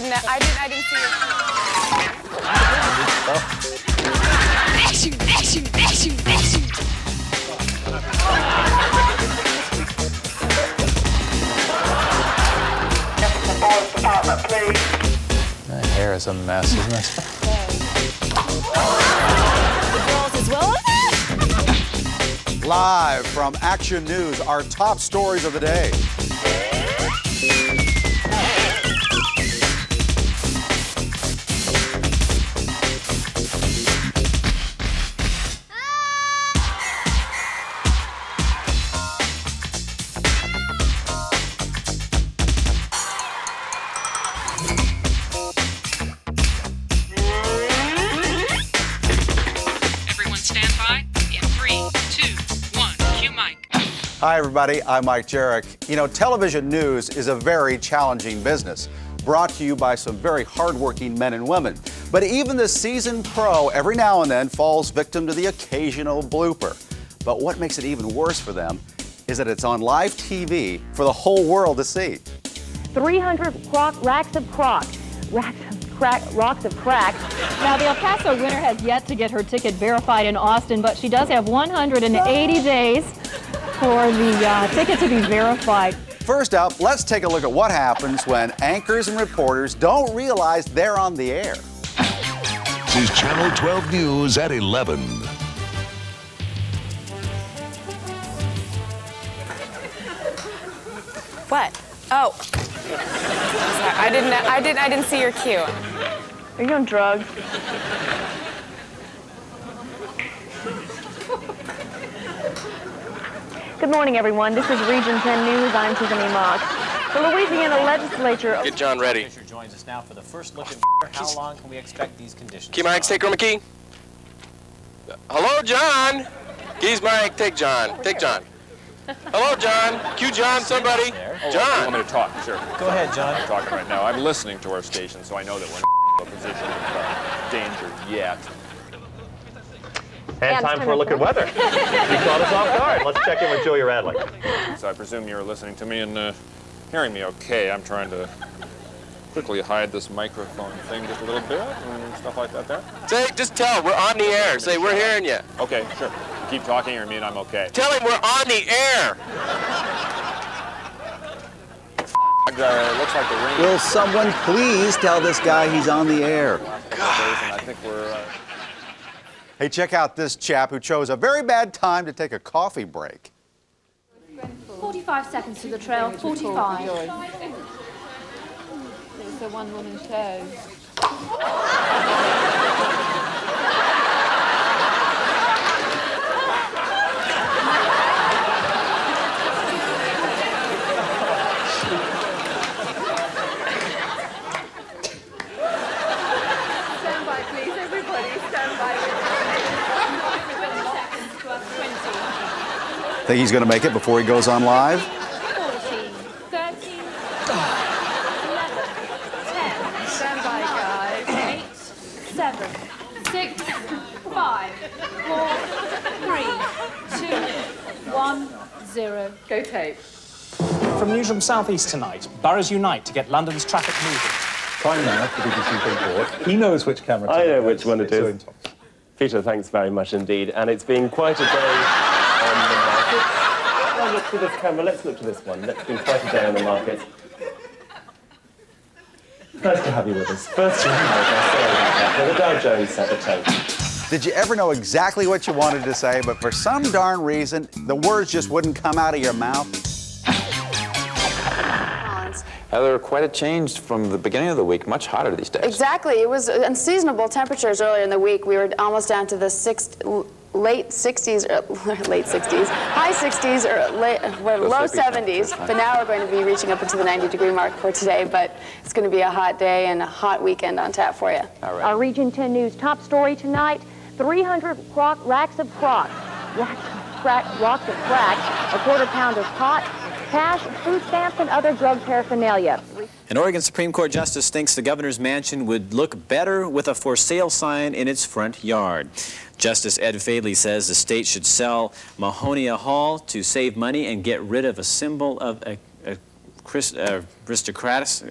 didn't see your That hair is a mess, isn't it? The girls as well. Live from Action News, our top stories of the day. Hi, everybody. I'm Mike Jarek. You know, television news is a very challenging business, brought to you by some very hardworking men and women. But even the seasoned pro every now and then falls victim to the occasional blooper. But what makes it even worse for them is that it's on live TV for the whole world to see. 300 racks of crack. Now, the El Paso winner has yet to get her ticket verified in Austin, but she does have 180 days for the ticket to be verified. First up, let's take a look at what happens when anchors and reporters don't realize they're on the air. This is Channel 12 News at 11. What? Oh. I didn't see your cue. Are you on drugs? Good morning, everyone. This is Region 10 News. I'm Tiffany Mock. The Louisiana Legislature... Get John ready. Joins us now for the first look at how long can we expect these conditions. Key Mike, take Chroma Key. Hello, John. Key's Mike, take John. Take John. Hello, John. Cue John, somebody. Oh, John. You want me to talk? Sure. Go ahead, John. I'm talking right now. I'm listening to our station, so I know that we're in a position of danger yet. And time for a look at weather. You caught us off guard. Let's check in with Joey Radley. So I presume you're listening to me and hearing me okay. I'm trying to quickly hide this microphone thing just a little bit and stuff like that there. Say, just tell, we're on the air. Say, we're hearing you. Okay, sure. Keep talking or me and I'm okay. Tell him we're on the air. Looks like the rain. Will someone please tell this guy he's on the air? God. I think we're... Hey, check out this chap who chose a very bad time to take a coffee break. 45 seconds to the trail, 45. It's a one-woman show. Stand by, please, everybody. Stand by. 20 seconds to us, 20. Think he's going to make it before he goes on live? 14, 13, 11, 10, Stand by, guys. 8, 7, 6, 5, 4, 3, 2, 1, 0. Go tape. From Newsroom Southeast tonight, boroughs unite to get London's traffic moving. Time now for BBC Big Board. He knows which camera. I know which one it is. Peter, thanks very much indeed. And it's been quite a day on the market. Now look to this camera. Let's look to this one. It's been quite a day on the market. Nice to have you with us. First to the Dow Jones set the tone. Did you ever know exactly what you wanted to say, but for some darn reason, the words just wouldn't come out of your mouth? Heather, quite a change from the beginning of the week, much hotter these days. Exactly. It was unseasonable temperatures earlier in the week. We were almost down to the late 60s, high 60s, or low 70s. But now we're going to be reaching up into the 90-degree mark for today. But it's going to be a hot day and a hot weekend on tap for you. All right. Our Region 10 News top story tonight, 300 racks of crack, rocks of crack, a quarter-pound of pot, cash, food stamps, and other drug paraphernalia. An Oregon Supreme Court justice thinks the governor's mansion would look better with a for sale sign in its front yard. Justice Ed Fadley says the state should sell Mahonia Hall to save money and get rid of a symbol of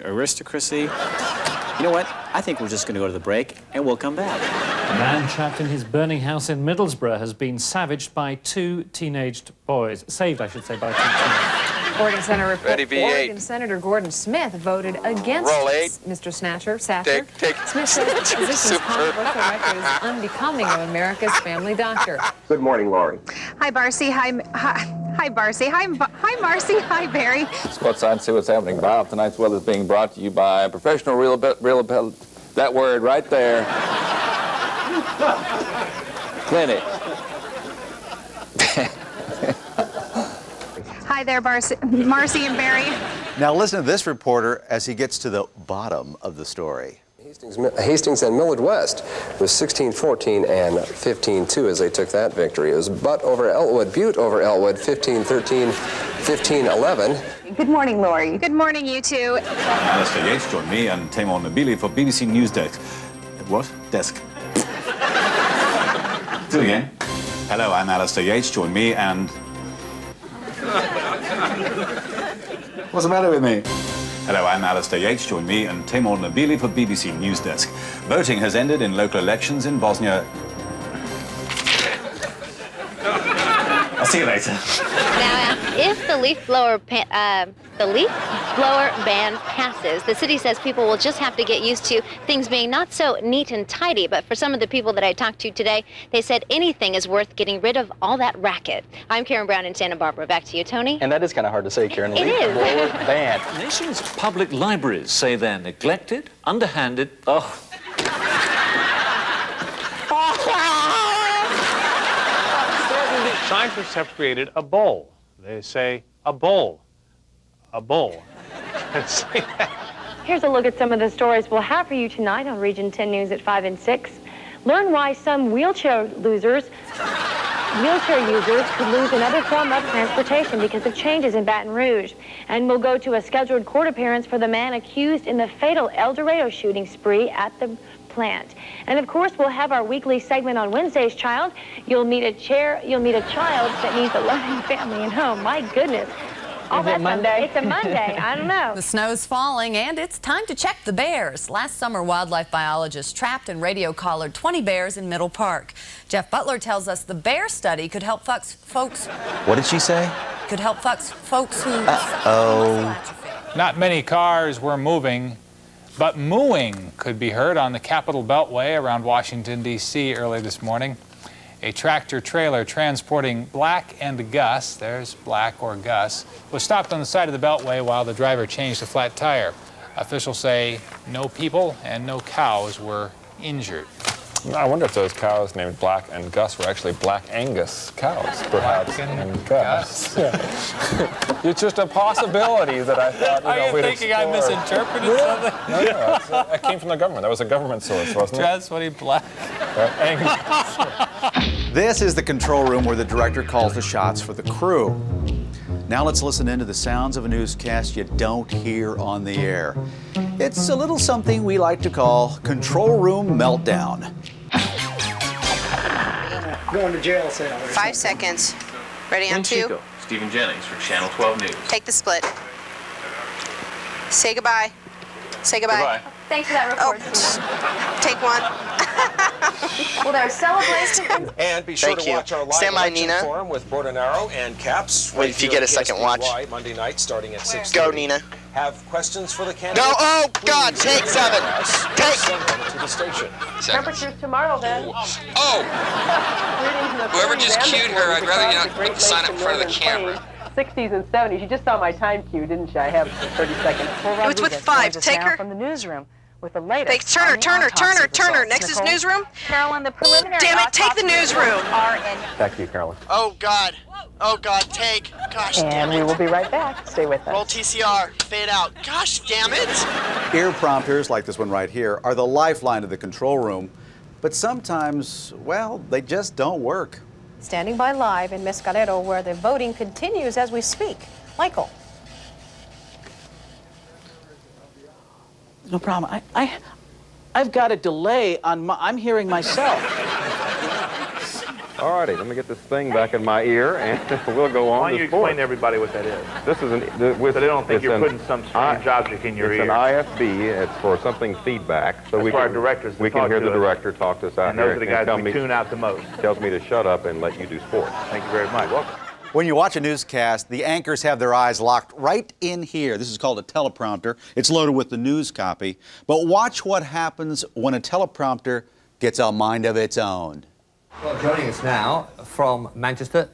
aristocracy. You know what? I think we're just going to go to the break, and we'll come back. A man trapped in his burning house in Middlesbrough has been savaged by two teenaged boys. Saved, I should say, by two teenaged. Oregon Senator, Ready, V8. Oregon Senator Gordon Smith voted against Roll 8. Mr. Satcher. Take. Smith says the physician's controversial record is unbecoming of America's family doctor. Good morning, Laurie. Hi, Barcy. Hi, Barcy. Hi, Marcy. Hi, Barry. Let's go outside and see what's happening. Bob, tonight's weather is being brought to you by a professional real that word right there. Clinic. Hi there, Marcy and Barry. Now listen to this reporter as he gets to the bottom of the story. Hastings and Millard West was 16-14 and 15-2 as they took that victory. It was Butte over Elwood, 15-13, 15-11. Good morning, Lori. Good morning, you two. Alistair Yates joined me and Tamon Nabili for BBC News Desk. What? Desk. Do it again. Hello, I'm Alistair Yates. Join me and... What's the matter with me? Hello, I'm Alistair Yates. Join me and Tamon Nabili for BBC News Desk. Voting has ended in local elections in Bosnia. I'll see you later. Now, if the leaf blower ban passes, the city says people will just have to get used to things being not so neat and tidy. But for some of the people that I talked to today, they said anything is worth getting rid of all that racket. I'm Karen Brown in Santa Barbara. Back to you, Tony. And that is kind of hard to say, Karen. It is. Bad. The nation's public libraries say they're neglected, underhanded. Scientists have created a bowl. They say a bowl. A bowl. Here's a look at some of the stories we'll have for you tonight on Region 10 News at 5 and 6. Learn why some wheelchair users could lose another form of transportation because of changes in Baton Rouge. And we'll go to a scheduled court appearance for the man accused in the fatal El Dorado shooting spree at the plant. And of course, we'll have our weekly segment on Wednesday's Child. You'll meet a child that needs a loving family and home. My goodness. Is it Monday? It's a Monday. I don't know. The snow's falling, and it's time to check the bears. Last summer, wildlife biologists trapped and radio collared 20 bears in Middle Park. Jeff Butler tells us the bear study could help folks. What did she say? Could help folks who. Not many cars were moving, but mooing could be heard on the Capitol Beltway around Washington, D.C. early this morning. A tractor-trailer transporting Black and Gus, there's Black or Gus, was stopped on the side of the Beltway while the driver changed a flat tire. Officials say no people and no cows were injured. I wonder if those cows named Black and Gus were actually Black Angus cows, perhaps. Black and Gus. It's just a possibility that I thought, Are you we'd thinking explore. I misinterpreted something? No, it came from the government. That was a government source, wasn't it? That's what he Black. This is the control room where the director calls the shots for the crew. Now let's listen into the sounds of a newscast you don't hear on the air. It's a little something we like to call Control Room Meltdown. Going to jail cell. 5 seconds. Ready on 2? Chico, Stephen Jennings for Channel 12 News. Take the split. Say goodbye. Say goodbye. Goodbye. Thanks for that report. Take one. Well, there's celebration. And be sure Thank to you. watch our live Stand by, election Nina. forum with Bordenaro and Caps. Wait, if you get a second watch. Monday night starting at 6:30. Go, Nina. Have questions for the candidates? Go! Oh, God! Take 7. Take. Send them to the station. Temperatures tomorrow, then. Oh! Whoever just cued her, I'd rather you not sign up in front of the camera. 60s and 70s. You just saw my time cue, didn't you? I have 30 seconds. It was with 5. Take her. From the newsroom with the latest. Turner. Next is newsroom. Carolyn, the preliminary. Damn it! Take the newsroom. Back to you, Carolyn. Oh, God. Oh, God. Take. Gosh damn And it. we will be right back. Stay with us. Roll TCR. Fade out. Gosh damn it. Ear prompters, like this one right here, are the lifeline of the control room, but sometimes, well, they just don't work. Standing by live in Mescalero, where the voting continues as we speak. Michael. No problem. I've got a delay on my... I'm hearing myself. All righty, let me get this thing back in my ear, and we'll go on. Why don't you explain to everybody what that is? This is so they don't think you're putting some strange object in your ear. It's an IFB. It's for something feedback. So That's for our directors to we can talk hear to the us. director talk to us out And here. those are the guys we tune out the most. Tells me to shut up and let you do sports. Thank you very much. Welcome. When you watch a newscast, the anchors have their eyes locked right in here. This is called a teleprompter. It's loaded with the news copy. But watch what happens when a teleprompter gets a mind of its own. Well, joining us now from Manchester.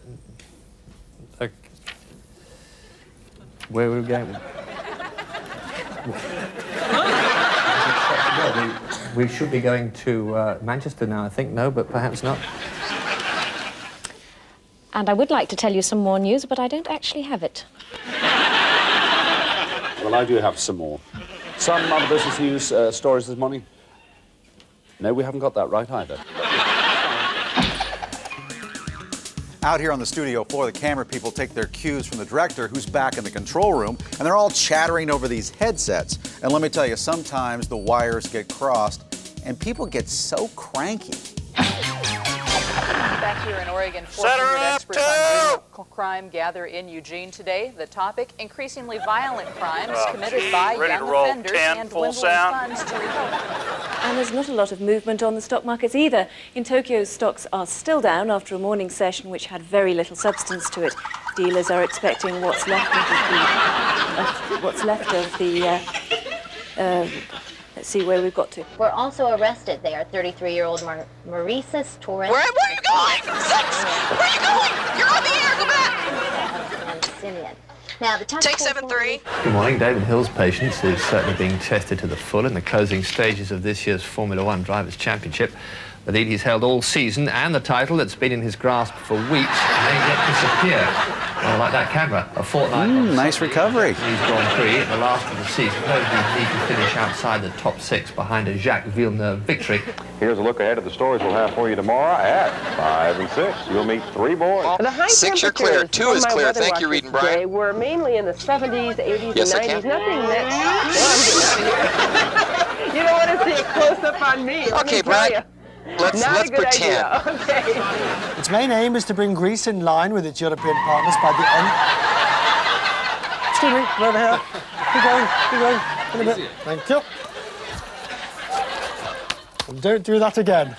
Where were we going? We should be going to Manchester now, I think. No, but perhaps not. And I would like to tell you some more news, but I don't actually have it. Well, I do have some more. Some other business news stories this morning. No, we haven't got that right either. Out here on the studio floor, the camera people take their cues from the director, who's back in the control room, and they're all chattering over these headsets. And let me tell you, sometimes the wires get crossed, and people get so cranky. Back here in Oregon, 400 experts on juvenile crime gather in Eugene today. The topic, increasingly violent crimes committed by young offenders and dwindling funds to recover. And there's not a lot of movement on the stock markets either. In Tokyo, stocks are still down after a morning session which had very little substance to it. Dealers are expecting what's left of the let's see where we've got to. We're also arrested there, 33-year-old Maurices Torres. Where are you going? Where are you going? You're on the air. Go back. Now, the Take 7-3. Good morning. David Hill's patience is certainly being tested to the full in the closing stages of this year's Formula One Drivers' Championship. The lead he's held all season and the title that's been in his grasp for weeks may yet disappear. Well, like that camera, a fortnight. Nice recovery. He's Grand Prix at the last of the season. Nobody need to finish outside the top 6 behind a Jacques Villeneuve victory. Here's a look ahead of the stories we'll have for you tomorrow at 5 and 6. You'll meet 3 boys. The high 6 are clear. 2 is clear. Thank you, Reed and Brian. We're mainly in the 70s, 80s, Yes, and I 90s. can. Nothing that... You don't want to see a close-up on me. Okay, Brian. Let's pretend. Okay. Its main aim is to bring Greece in line with its European partners by the end. Excuse me, we're over here. Keep going. In a bit. Thank you. And don't do that again.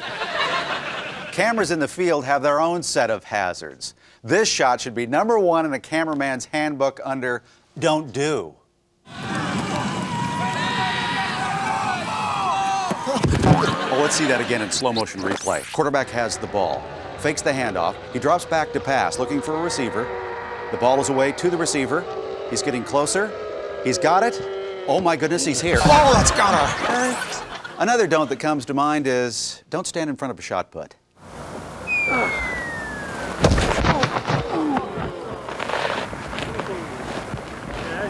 Cameras in the field have their own set of hazards. This shot should be #1 in a cameraman's handbook under Don't Do. Oh, let's see that again in slow motion replay. Quarterback has the ball, fakes the handoff. He drops back to pass, looking for a receiver. The ball is away to the receiver. He's getting closer. He's got it. Oh my goodness, he's here. Oh, that's gotta hurt. Another don't that comes to mind is don't stand in front of a shot put.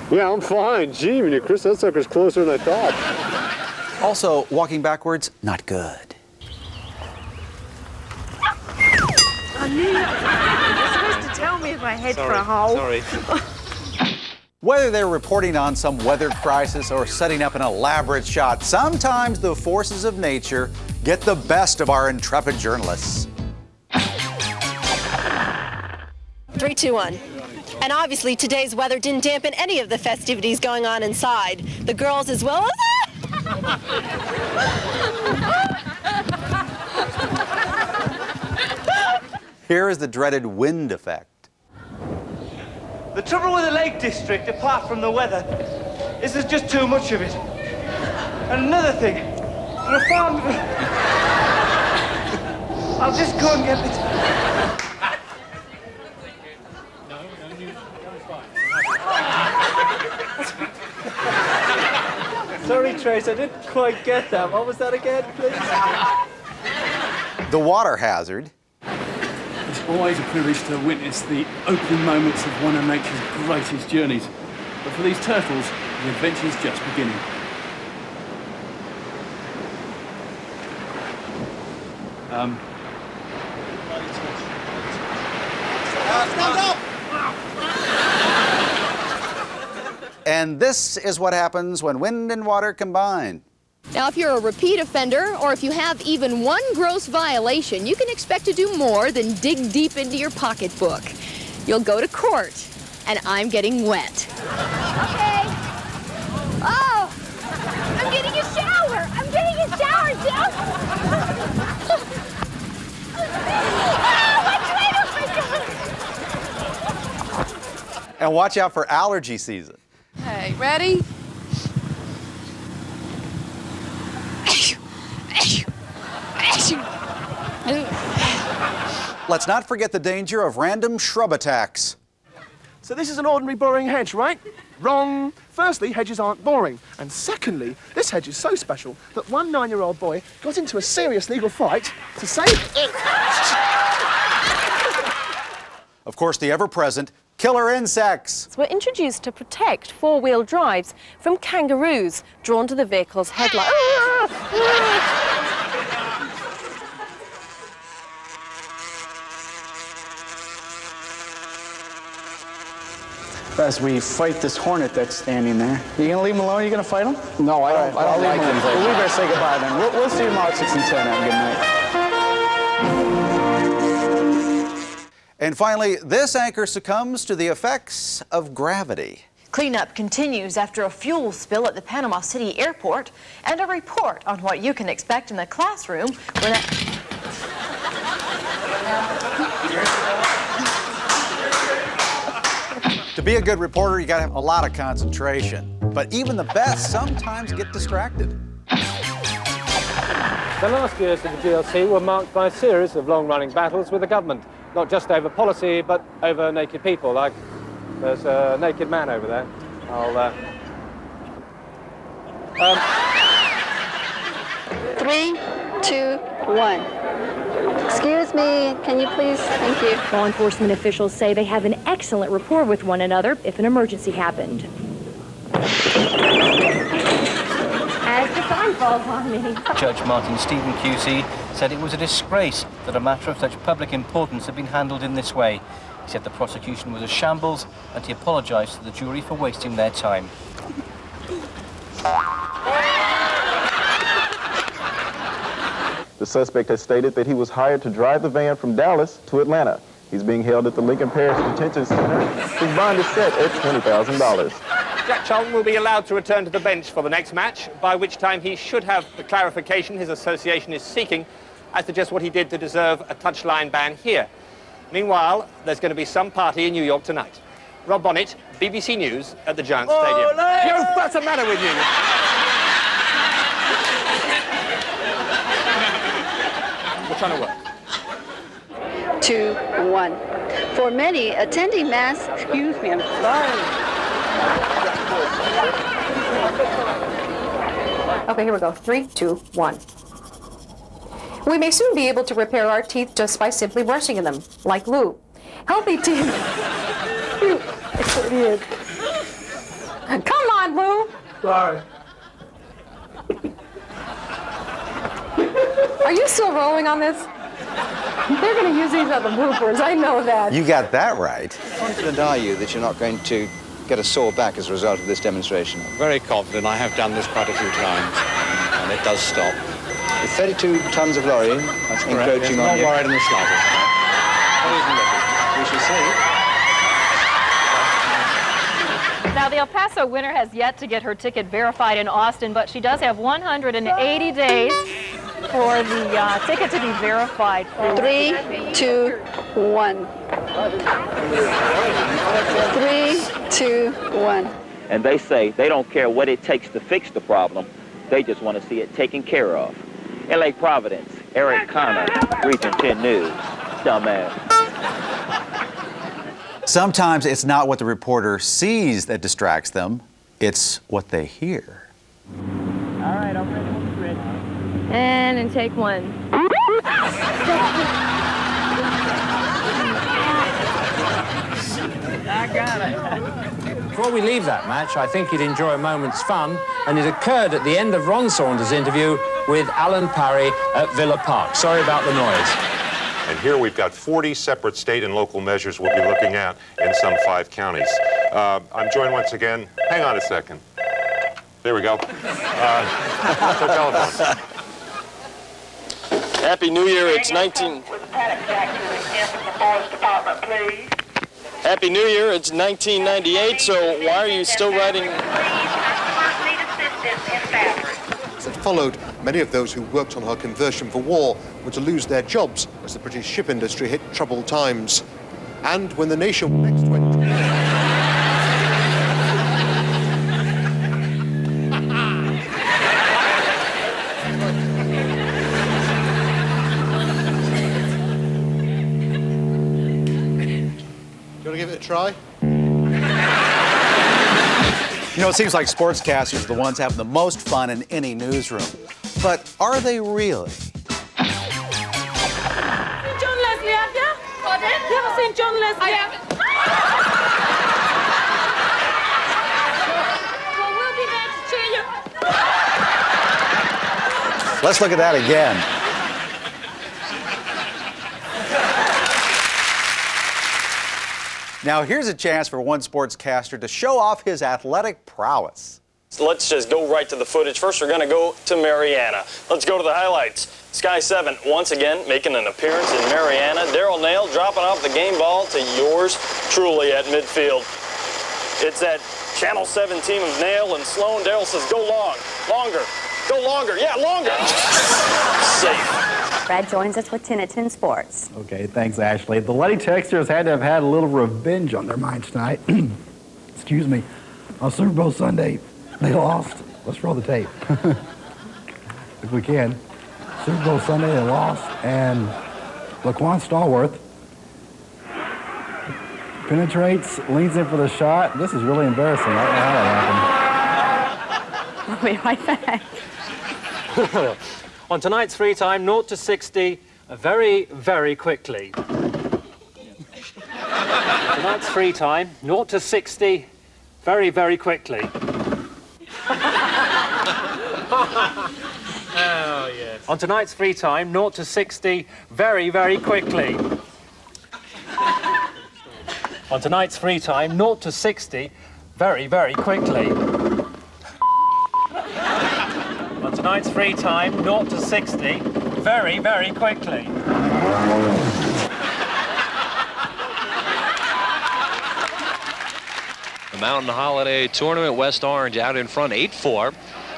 Yeah, I'm fine. Gee, Chris, that sucker's closer than I thought. Also, walking backwards, not good. You're supposed to tell me if I head for a hole. Sorry. Whether they're reporting on some weather crisis or setting up an elaborate shot, sometimes the forces of nature get the best of our intrepid journalists. 3, 2, 1. And obviously today's weather didn't dampen any of the festivities going on inside. The girls as well as... Here is the dreaded wind effect. The trouble with the Lake District, apart from the weather, is there's just too much of it. And another thing, the farm... I'll just go and get it. Sorry, Trace, I didn't quite get that. What was that again, please? The water hazard. It's always a privilege to witness the opening moments of one of nature's greatest journeys. But for these turtles, the adventure's just beginning. Stand up! And this is what happens when wind and water combine. Now, if you're a repeat offender, or if you have even one gross violation, you can expect to do more than dig deep into your pocketbook. You'll go to court, and I'm getting wet. Okay. Oh, I'm getting a shower. I'm getting a shower, Jeff. And watch out for allergy season. Okay, ready? Let's not forget the danger of random shrub attacks. So this is an ordinary boring hedge, right? Wrong. Firstly, hedges aren't boring. And secondly, this hedge is so special that one 9-year-old boy got into a serious legal fight to save it. Of course, the ever-present killer insects. Were introduced to protect four-wheel drives from kangaroos drawn to the vehicle's headlight. As we fight this hornet that's standing there. You gonna leave him alone? You gonna fight him? No, I don't like him. Well, we better say goodbye then. We'll see you tomorrow at 6 and 10. Have a good night. And finally, this anchor succumbs to the effects of gravity. Cleanup continues after a fuel spill at the Panama City airport, and a report on what you can expect in the classroom when To be a good reporter, you gotta have a lot of concentration. But even the best sometimes get distracted. The last years of the GLC were marked by a series of long-running battles with the government, not just over policy, but over naked people. Like, there's a naked man over there. I'll, 3, 2, 1. Excuse me, can you please? Thank you. Law enforcement officials say they have an excellent rapport with one another if an emergency happened. As the sign falls on me. Judge Martin Stephen QC said it was a disgrace that a matter of such public importance had been handled in this way. He said the prosecution was a shambles, and he apologised to the jury for wasting their time. The suspect has stated that he was hired to drive the van from Dallas to Atlanta. He's being held at the Lincoln Parish Detention Center. His bond is set at $20,000. Jack Charlton will be allowed to return to the bench for the next match, by which time he should have the clarification his association is seeking as to just what he did to deserve a touchline ban here. Meanwhile, there's going to be some party in New York tonight. Rob Bonnet, BBC News at the Giants Stadium. Yo, what's the matter with you? We're trying to work. 2, 1. For many attending Mass, excuse me, I'm sorry. Okay, here we go. 3, 2, 1. We may soon be able to repair our teeth just by simply brushing in them, like Lou. Healthy teeth. It's weird. Come on, Lou. Sorry. Are you still rolling on this? They're going to use these on the bloopers. I know that. You got that right. Confident are you that you're not going to get a sore back as a result of this demonstration? Very confident. I have done this quite a few times, and it does stop. With 32 tons of lorry that's encroaching on you. Not worried in the slightest. We shall see. Now, the El Paso winner has yet to get her ticket verified in Austin, but she does have 180 days for the ticket to be verified. 3, 2, 1. 3, 2, 1. And they say they don't care what it takes to fix the problem. They just want to see it taken care of. LA Providence, Eric Connor, Region 10 News. Dumbass. Sometimes it's not what the reporter sees that distracts them, it's what they hear. All right, I'm ready when you're ready. And in take 1. I got it. Before we leave that match, I think you'd enjoy a moment's fun, and it occurred at the end of Ron Saunders' interview with Alan Parry at Villa Park. Sorry about the noise. And here we've got 40 separate state and local measures we'll be looking at in some 5 counties. I'm joined once again. Hang on a second. There we go. What's our telephone? Happy New Year, it's 19... Happy New Year, it's 1998, so why are you still riding... That followed, many of those who worked on her conversion for war were to lose their jobs as the British ship industry hit troubled times. And when the nation next went... Give it a try? You know, it seems like sportscasters are the ones having the most fun in any newsroom. But are they really? John Leslie, have you? Pardon? You ever seen John Leslie? I haven't. Well, we'll be there to cheer you. Let's look at that again. Now, here's a chance for one sportscaster to show off his athletic prowess. Let's just go right to the footage. First, we're going to go to Mariana. Let's go to the highlights. Sky 7 once again making an appearance in Mariana. Daryl Nail dropping off the game ball to yours truly at midfield. It's that Channel 7 team of Nail and Sloan. Daryl says, go long, longer, go longer, yeah, longer. Safe. Brad joins us with 10 at 10 Sports. Okay, thanks, Ashley. The Lady Texters had to have had a little revenge on their minds tonight. Excuse me. On Super Bowl Sunday, they lost. Let's roll the tape. If we can. Super Bowl Sunday, they lost, and Laquan Stallworth penetrates, leans in for the shot. This is really embarrassing. I don't know how that happened. We'll be right back. On tonight's free time, 0 to 60, very, very quickly. Tonight's free time, 0 to 60, very, very quickly. Oh, yes. On tonight's free time, 0 to 60, very, very quickly. On tonight's free time, 0 to 60, very, very quickly. On tonight's free time, 0 to 60, very, very quickly. The Mountain Holiday Tournament, West Orange out in front, 8-4.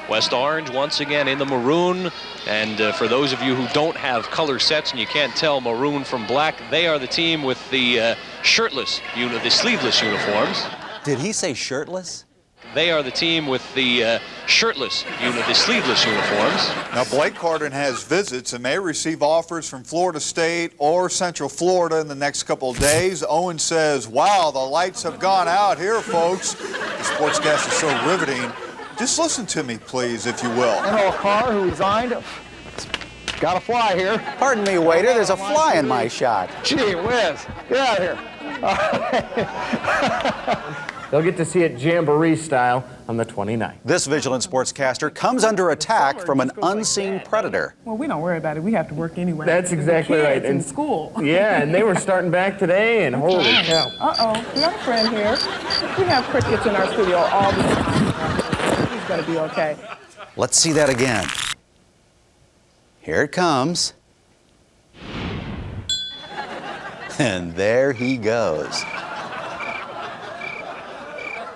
West Orange once again in the maroon. And for those of you who don't have color sets and you can't tell maroon from black, they are the team with the shirtless, the sleeveless uniforms. Did he say shirtless? They are the team with the shirtless, the sleeveless uniforms. Now, Blake Carden has visits and may receive offers from Florida State or Central Florida in the next couple of days. Owen says, wow, the lights have gone out here, folks. The sportscast is so riveting. Just listen to me, please, if you will. General Carr, who resigned, got a fly here. Pardon me, waiter, there's a fly in my shot. Gee whiz, get out of here. They'll get to see it Jamboree style on the 29th. This vigilant sportscaster comes under attack from an unseen predator. Well, we don't worry about it. We have to work anyway. That's exactly right. In school. Yeah, and they were starting back today, and holy cow. Uh-oh, we got a friend here. We have crickets in our studio all the time. He's going to be okay. Let's see that again. Here it comes. And there he goes.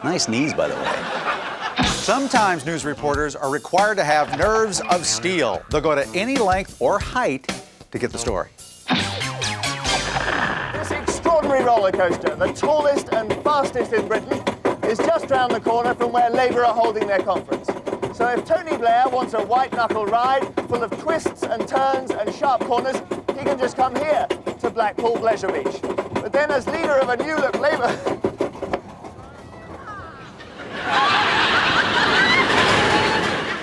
Nice knees, by the way. Sometimes news reporters are required to have nerves of steel. They'll go to any length or height to get the story. This extraordinary roller coaster, the tallest and fastest in Britain, is just round the corner from where Labour are holding their conference. So if Tony Blair wants a white-knuckle ride full of twists and turns and sharp corners, he can just come here to Blackpool Pleasure Beach. But then as leader of a new-look Labour...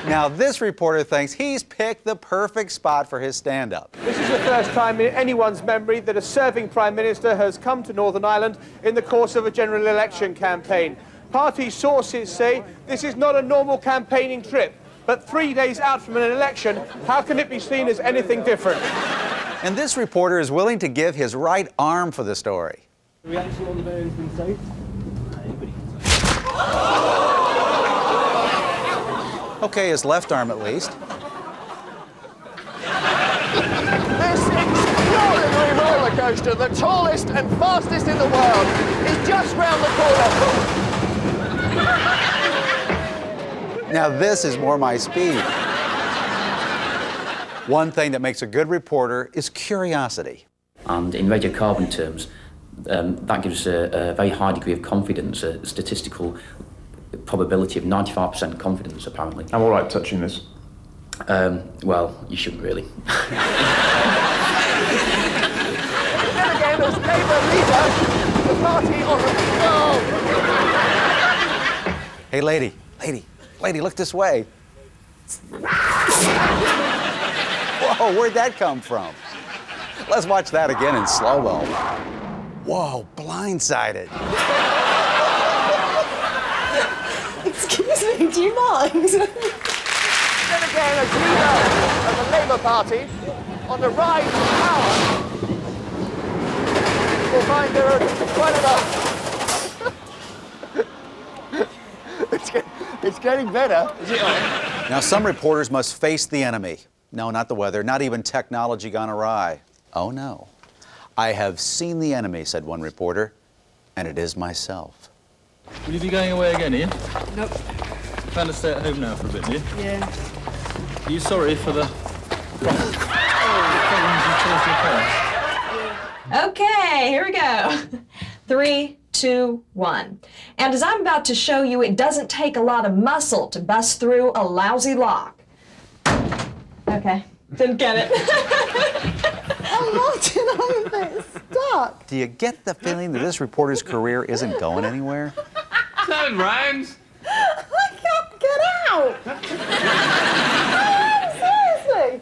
Now, this reporter thinks he's picked the perfect spot for his stand-up. This is the first time in anyone's memory that a serving Prime Minister has come to Northern Ireland in the course of a general election campaign. Party sources say this is not a normal campaigning trip, but 3 days out from an election, how can it be seen as anything different? And this reporter is willing to give his right arm for the story. The reaction on the various been safe? Okay, his left arm at least. This extraordinary roller coaster, the tallest and fastest in the world, is just round the corner. Now this is more my speed. One thing that makes a good reporter is curiosity. And in radiocarbon terms, that gives a very high degree of confidence, a statistical probability of 95% confidence, apparently. I'm all right touching this. Well, you shouldn't really. Delegates Labour leader, the party on the... Hey, lady, look this way. Whoa, where'd that come from? Let's watch that again in slow-mo. Whoa, blindsided. Excuse me, do you mind? Then again, as leader of the Labour Party, on the rise to power, you'll find there are quite enough. It's getting better. Now, some reporters must face the enemy. No, not the weather, not even technology gone awry. Oh, no. I have seen the enemy, said one reporter, and it is myself. Will you be going away again, Ian? Nope. Plan to stay at home now for a bit, do you? Yeah. Are you sorry for the problems you caused your parents? Okay, here we go. 3, 2, 1. And as I'm about to show you, it doesn't take a lot of muscle to bust through a lousy lock. Okay, didn't get it. I'm a bit stuck. Do you get the feeling that this reporter's career isn't going anywhere? That rhymes. I can't get out. Seriously.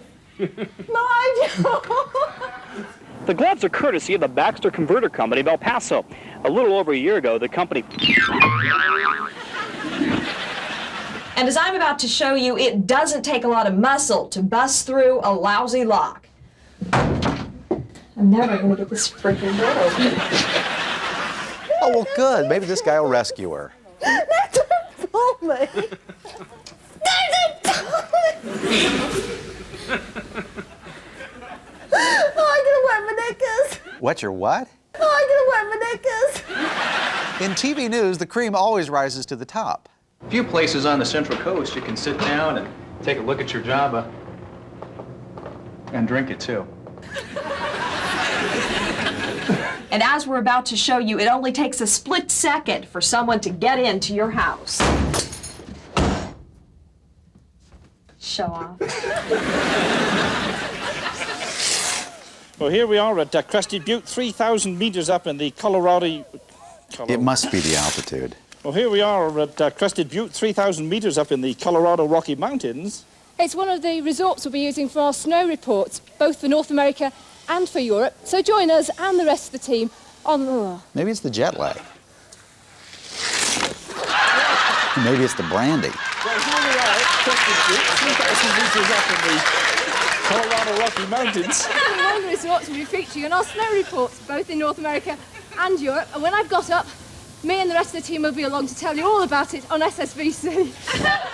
No idea. The gloves are courtesy of the Baxter Converter Company of El Paso. A little over a year ago, the company... And as I'm about to show you, it doesn't take a lot of muscle to bust through a lousy lock. I'm never going to get this freaking door open. Oh, well, good. Maybe this guy will rescue her. Don't pull me. Don't pull me. Oh, I'm going to wet my knickers. Wet your what? Oh, I'm going to wet my knickers. In TV news, the cream always rises to the top. A few places on the Central Coast you can sit down and take a look at your Java. And drink it, too. And as we're about to show you, it only takes a split second for someone to get into your house. Show off. Well, here we are at Crested Butte, 3,000 meters up in the Colorado... It must be the altitude. Well, here we are at Crested Butte, 3,000 meters up in the Colorado Rocky Mountains. It's one of the resorts we'll be using for our snow reports, both for North America and for Europe. So join us and the rest of the team on... Maybe it's the jet lag. Maybe it's the brandy. Well, here we are at Crested Butte, 3,000 meters up in the Colorado Rocky Mountains. One of the resorts we'll be featuring on our snow reports, both in North America and Europe. And when I've got up, me and the rest of the team will be along to tell you all about it on SSBC.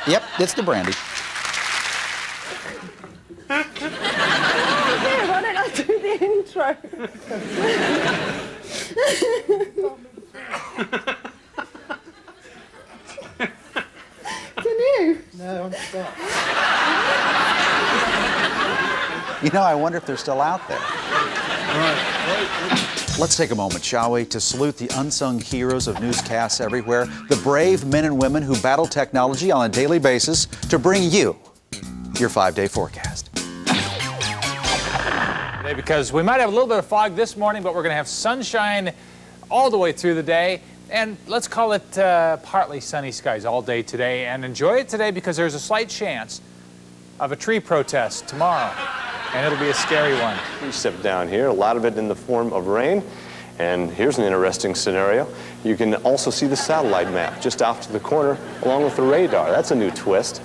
Yep, it's the brandy. Oh, dear, why don't I do the intro? Can you? No, I'm stuck. You know, I wonder if they're still out there. Right. Let's take a moment, shall we, to salute the unsung heroes of newscasts everywhere, the brave men and women who battle technology on a daily basis to bring you your 5-day forecast. Today, because we might have a little bit of fog this morning, but we're going to have sunshine all the way through the day. And let's call it partly sunny skies all day today. And enjoy it today because there's a slight chance of a tree protest tomorrow. And it'll be a scary one. You step down here, a lot of it in the form of rain. And here's an interesting scenario. You can also see the satellite map just off to the corner, along with the radar. That's a new twist.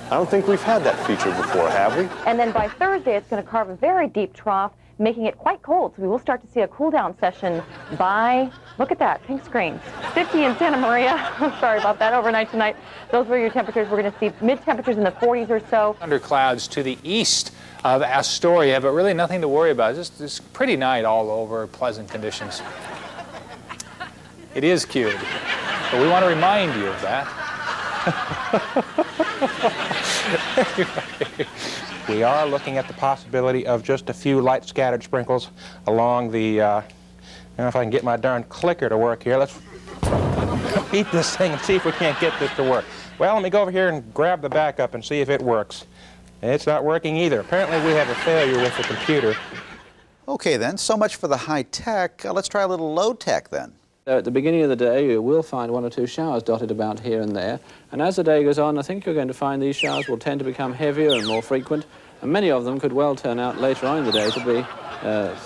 I don't think we've had that feature before, have we? And then by Thursday, it's going to carve a very deep trough making it quite cold. So we will start to see a cool down session by, look at that, pink screen. 50 in Santa Maria. Sorry about that, overnight tonight. Those were your temperatures. We're going to see mid-temperatures in the 40s or so. Under clouds to the east of Astoria, but really nothing to worry about. Just pretty night all over, pleasant conditions. It is cute, but we want to remind you of that. We are looking at the possibility of just a few light scattered sprinkles along the, I don't know if I can get my darn clicker to work here. Let's beat this thing and see if we can't get this to work. Well, let me go over here and grab the backup and see if it works. It's not working either. Apparently we have a failure with the computer. Okay then, so much for the high tech. Let's try a little low tech then. At the beginning of the day, you will find one or two showers dotted about here and there. And as the day goes on, I think you're going to find these showers will tend to become heavier and more frequent. And many of them could well turn out later on in the day to be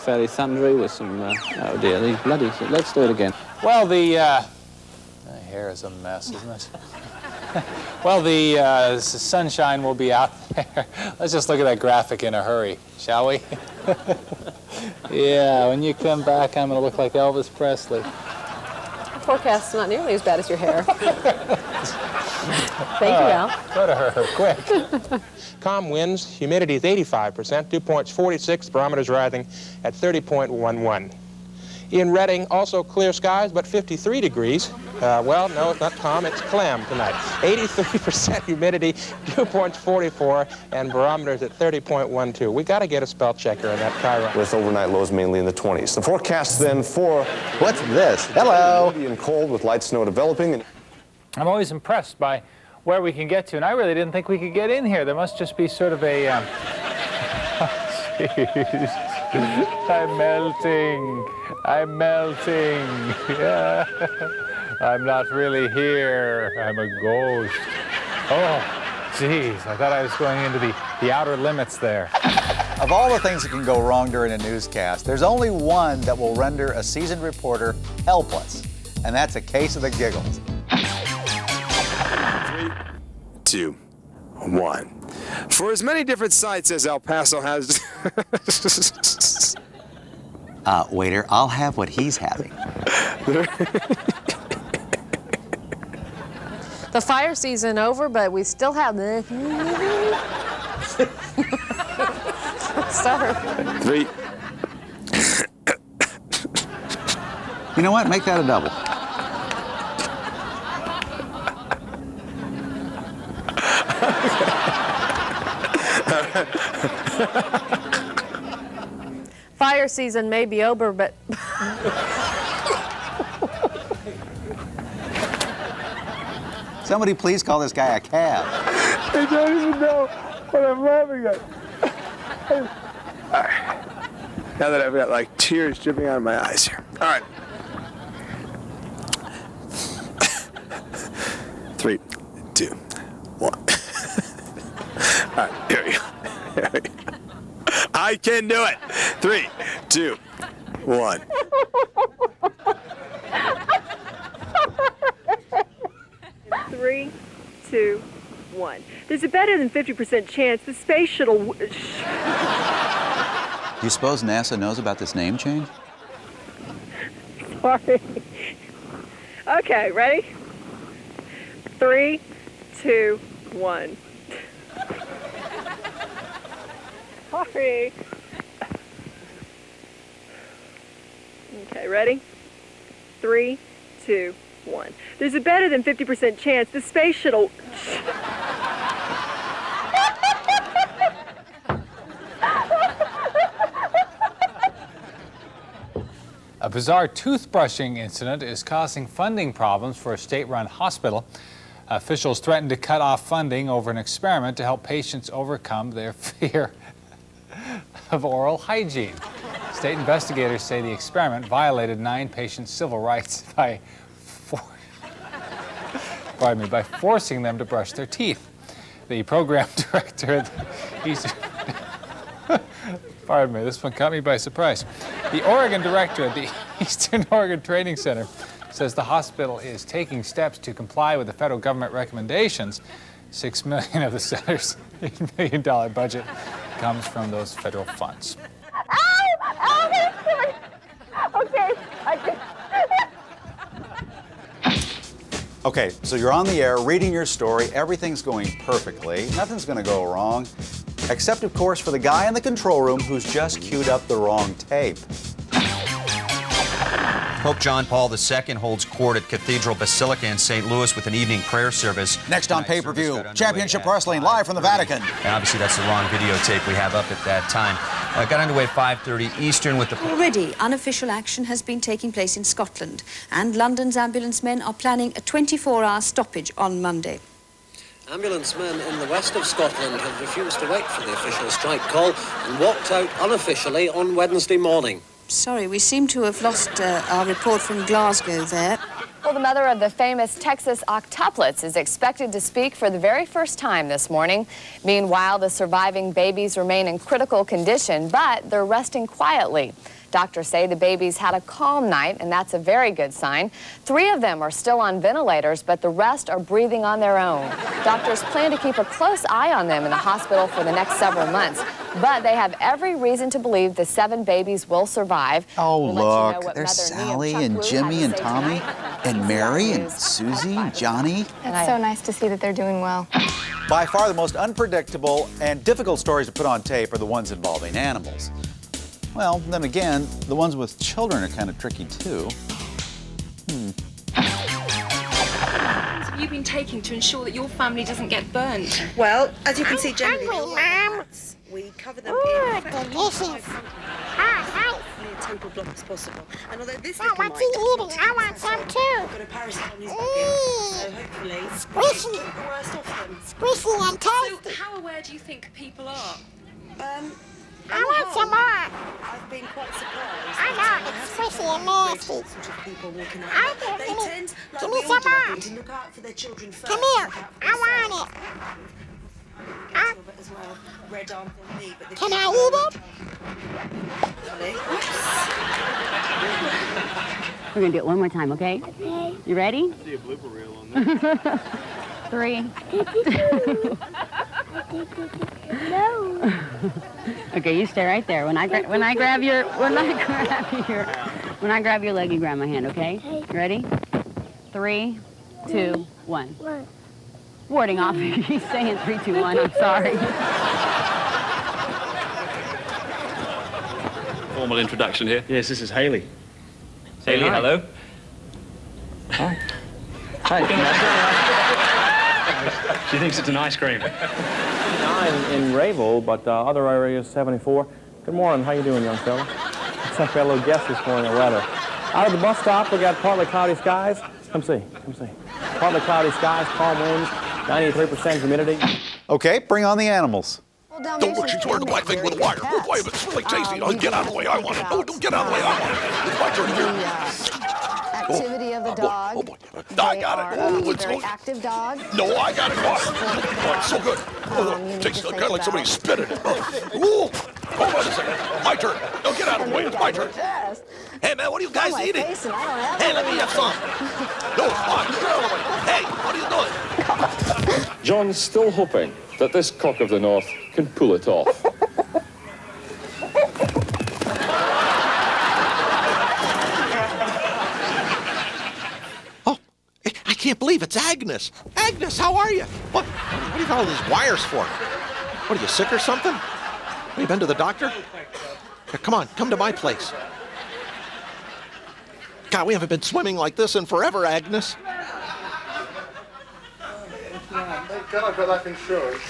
fairly thundery with some, oh dear, these bloody, let's do it again. Well, the hair is a mess, isn't it? Well, the sunshine will be out there. Let's just look at that graphic in a hurry, shall we? Yeah, when you come back, I'm going to look like Elvis Presley. Forecast's not nearly as bad as your hair. Thank you, Al. Go to her, quick. Calm winds, humidity is 85%, dew point's 46, barometer's rising at 30.11. In Reading, also clear skies, but 53 degrees. Well, no, it's not calm, it's clam tonight. 83% humidity, dew point's 44, and barometer's at 30.12. We got to get a spell checker in that Chiron. With overnight lows mainly in the 20s. The forecast then for... What's this? Hello! ...and cold with light snow developing. I'm always impressed by where we can get to, and I really didn't think we could get in here. There must just be sort of a... I'm melting. I'm melting. Yeah. I'm not really here. I'm a ghost. Oh, geez. I thought I was going into the outer limits there. Of all the things that can go wrong during a newscast, there's only one that will render a seasoned reporter helpless, and that's a case of the giggles. 3, 2, 1. For as many different sites as El Paso has... Waiter, I'll have what he's having. The fire season over, but we still have the... Sorry. 3. You know what? Make that a double. Fire season may be over, but... Somebody please call this guy a cab. I don't even know what I'm laughing at. All right. Now that I've got like tears dripping out of my eyes here. All right. 3, 2, 1. All right, here we go. Here we go. I can do it. 3, 2, 1. Three, 2, 1. There's a better than 50% chance the space shuttle... Do you suppose NASA knows about this name change? Sorry. Okay, ready? 3, 2, 1. Sorry. Okay, ready? 3, 2, 1. There's a better than 50% chance the space shuttle... A bizarre toothbrushing incident is causing funding problems for a state-run hospital. Officials threatened to cut off funding over an experiment to help patients overcome their fear of oral hygiene. State investigators say the experiment violated 9 patients' civil rights by forcing them to brush their teeth. The program director at the Eastern... Pardon me, this one caught me by surprise. The Oregon director at the Eastern Oregon Training Center says the hospital is taking steps to comply with the federal government recommendations. $6 million of the center's $8 million budget comes from those federal funds. Ow! Okay, I can. Okay, so you're on the air, reading your story. Everything's going perfectly. Nothing's going to go wrong. Except, of course, for the guy in the control room who's just queued up the wrong tape. Pope John Paul II holds court at Cathedral Basilica in St. Louis with an evening prayer service. Next on pay-per-view, Championship Wrestling live from the Vatican. And obviously that's the wrong videotape we have up at that time. Got underway at 5:30 Eastern with the... Already, unofficial action has been taking place in Scotland, and London's ambulance men are planning a 24-hour stoppage on Monday. Ambulance men in the west of Scotland have refused to wait for the official strike call and walked out unofficially on Wednesday morning. Sorry, we seem to have lost our report from Glasgow there. Well, the mother of the famous Texas octuplets is expected to speak for the very first time this morning. Meanwhile, the surviving babies remain in critical condition, but they're resting quietly. Doctors say the babies had a calm night, and that's a very good sign. 3 of them are still on ventilators, but the rest are breathing on their own. Doctors plan to keep a close eye on them in the hospital for the next several months, but they have every reason to believe the 7 babies will survive. Oh, We'll look, there's Sally and Jimmy and Tommy and Mary and Susie and Johnny. It's so nice to see that they're doing well. By far the most unpredictable and difficult stories to put on tape are the ones involving animals. Well, then again, the ones with children are kind of tricky, too. Have you been taking to ensure that your family doesn't get burnt? Well, as you can see, generally, we cover them in delicious. near temple block as possible. And although this Oh, what's he eating? I want some too. got a parasite on his bucket, so hopefully Squishy. keep the worst off them. Squishy and tasty. So how aware do you think people are? I want some more. I've been quite surprised. I know, it's squishy and nasty. Sort of people walking out. I do. They tend, like Give we me all some do, I more. think, to look out for their children first. Come here. look out for I want themselves. it. Some of it as well. Red arm than me, but Can I eat it? We're gonna do it one more time, okay? Okay. You ready? I see a blooper reel on there. 3. No. Okay, you stay right there. When I grab your leg, you grab my hand, okay? Ready? 3, 2, 1. Warding off. He's saying 3, 2, 1. I'm sorry. Formal introduction here. Yes, this is Haley. Haley, hi. hello. Hi. She thinks it's an ice cream. 9 in Rayville, but other areas 74. Good morning. How you doing, young fella? Looks like we got a little guess this morning of weather. Out at the bus stop, we got partly cloudy skies. Come see. Partly cloudy skies, calm winds, 93% humidity. Okay, bring on the animals. Don't look, she's wearing the black thing with a wire. Move away, but it's really tasty. Don't get out of the way, I want it. No, don't get out of the way, I want it. It's my turn here. Activity of the dog. Oh, boy. I got it. Oh, it's Very active dog. No, I got it. Oh, it's so good. Tastes kind of like somebody spit in it. Ooh. Hold on a second. My turn. Don't get out of the way. It's my turn. Hey, man, what are you guys eating? Hey, let me have some. No, come on. Get out of the way. Hey, what are you doing? John's still hoping that this cock of the north can pull it off. I can't believe it's Agnes. Agnes, how are you? What do you got all these wires for? What, are you sick or something? Have you been to the doctor? Here, come on, come to my place. God, we haven't been swimming like this in forever, Agnes. Thank God I've got life insurance.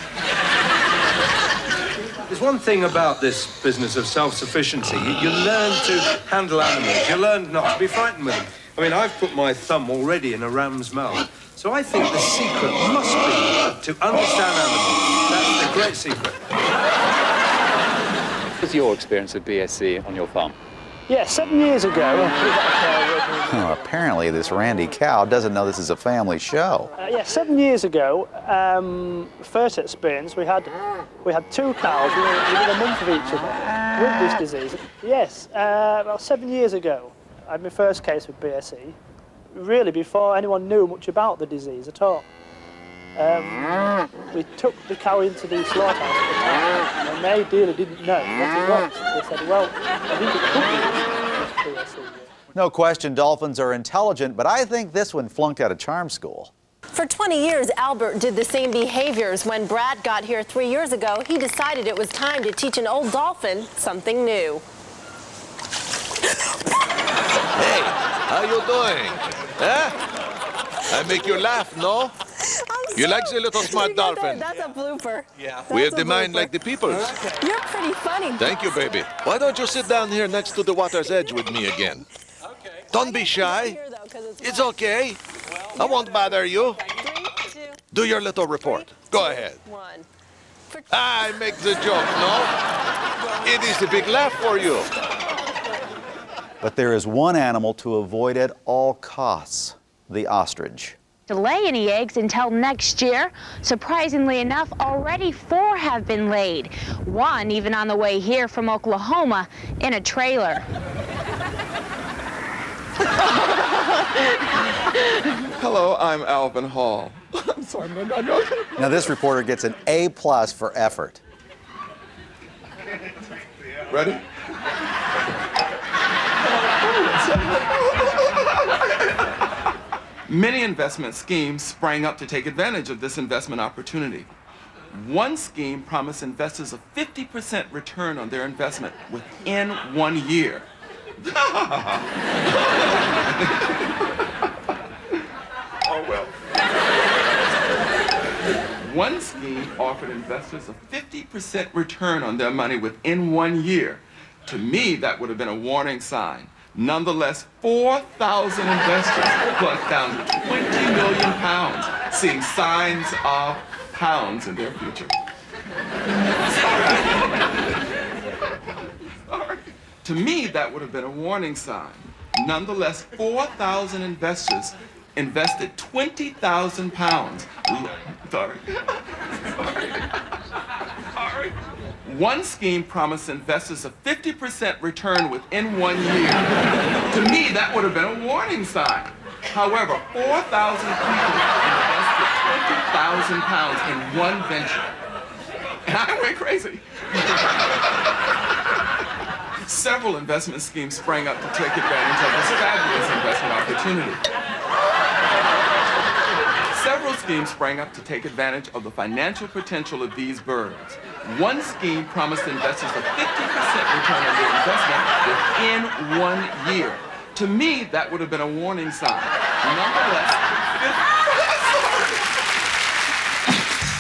There's one thing about this business of self-sufficiency. You learn to handle animals. You learn not to be frightened with them. I mean, I've put my thumb already in a ram's mouth. So I think the secret must be to understand animals. That's the great secret. What's your experience of BSc on your farm? Yeah, 7 years ago. Apparently, this Randy Cow doesn't know this is a family show. 7 years ago, first experience, we had 2 cows within a month of each other with this disease. Yes, about 7 years ago, I had my first case with BSE, really before anyone knew much about the disease at all. We took the cow into the slaughterhouse at the time, and they really didn't know what it was. They said, well, I think it could be BSE. No question, dolphins are intelligent, but I think this one flunked out of charm school. For 20 years, Albert did the same behaviors. When Brad got here 3 years ago, he decided it was time to teach an old dolphin something new. Hey, how you doing? Huh? I make you laugh, no? You like the little smart dolphin? That's a blooper. Yeah. We have the mind like the people's. You're pretty funny. Thank you, baby. Why don't you sit down here next to the water's edge with me again? Okay. Don't be shy. It's okay. I won't bother you. Do your little report. Go ahead. I make the joke, no? It is a big laugh for you. But there is one animal to avoid at all costs, the ostrich. To lay any eggs until next year. Surprisingly enough, already 4 have been laid. 1 even on the way here from Oklahoma in a trailer. Hello, I'm Alvin Hall. I'm sorry, Now this reporter gets an A+ for effort. Ready? Many investment schemes sprang up to take advantage of this investment opportunity. One scheme promised investors a 50% return on their investment within 1 year. Oh well. One scheme offered investors a 50% return on their money within 1 year. To me, that would have been a warning sign. Nonetheless, 4,000 investors plunged down to 20 million pounds, seeing signs of pounds in their future. Sorry. To me, that would have been a warning sign. Nonetheless, 4,000 investors invested 20,000 pounds. Sorry. One scheme promised investors a 50% return within 1 year. To me, that would have been a warning sign. However, 4,000 people invested 20,000 pounds in one venture. And I went crazy. Several investment schemes sprang up to take advantage of this fabulous investment opportunity. Several schemes sprang up to take advantage of the financial potential of these birds. One scheme promised investors a 50% return on their investment within 1 year. To me, that would have been a warning sign. Nonetheless,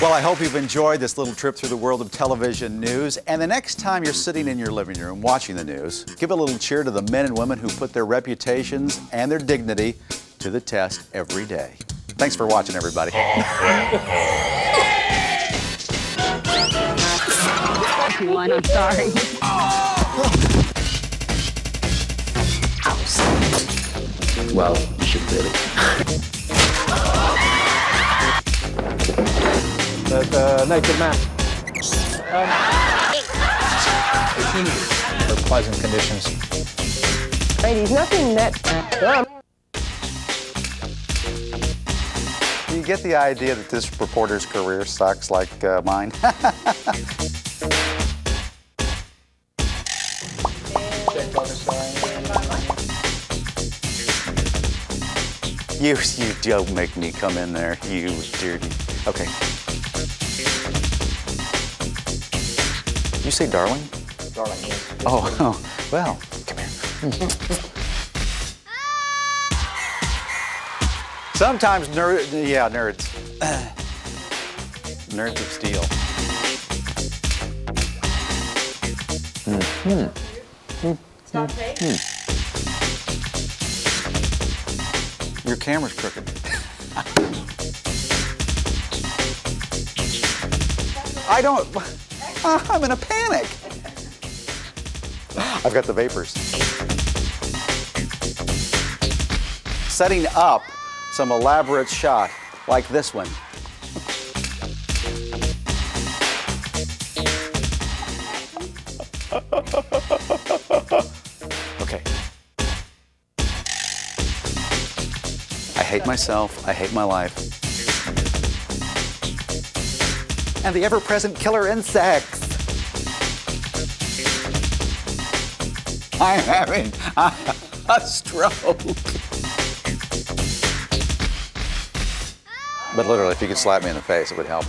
Well, I hope you've enjoyed this little trip through the world of television news. And the next time you're sitting in your living room watching the news, give a little cheer to the men and women who put their reputations and their dignity to the test every day. Thanks for watching, everybody. One, I'm sorry. Well, you should really. The naked man. For pleasant conditions. Ladies, nothing that... You get the idea that this reporter's career sucks like mine? You don't make me come in there, you dirty. Okay. You say darling? Darling, yes. Oh, well, come here. Sometimes nerds. Nerds of steel. Stop taking. Your camera's crooked. I don't. I'm in a panic. I've got the vapors. Setting up some elaborate shot like this one. Okay. I hate myself, I hate my life. And the ever-present killer insects. I'm a stroke. But literally, if you could slap me in the face, it would help.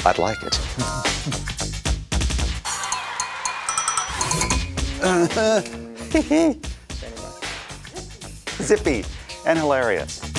I'd like it. Zippy and hilarious.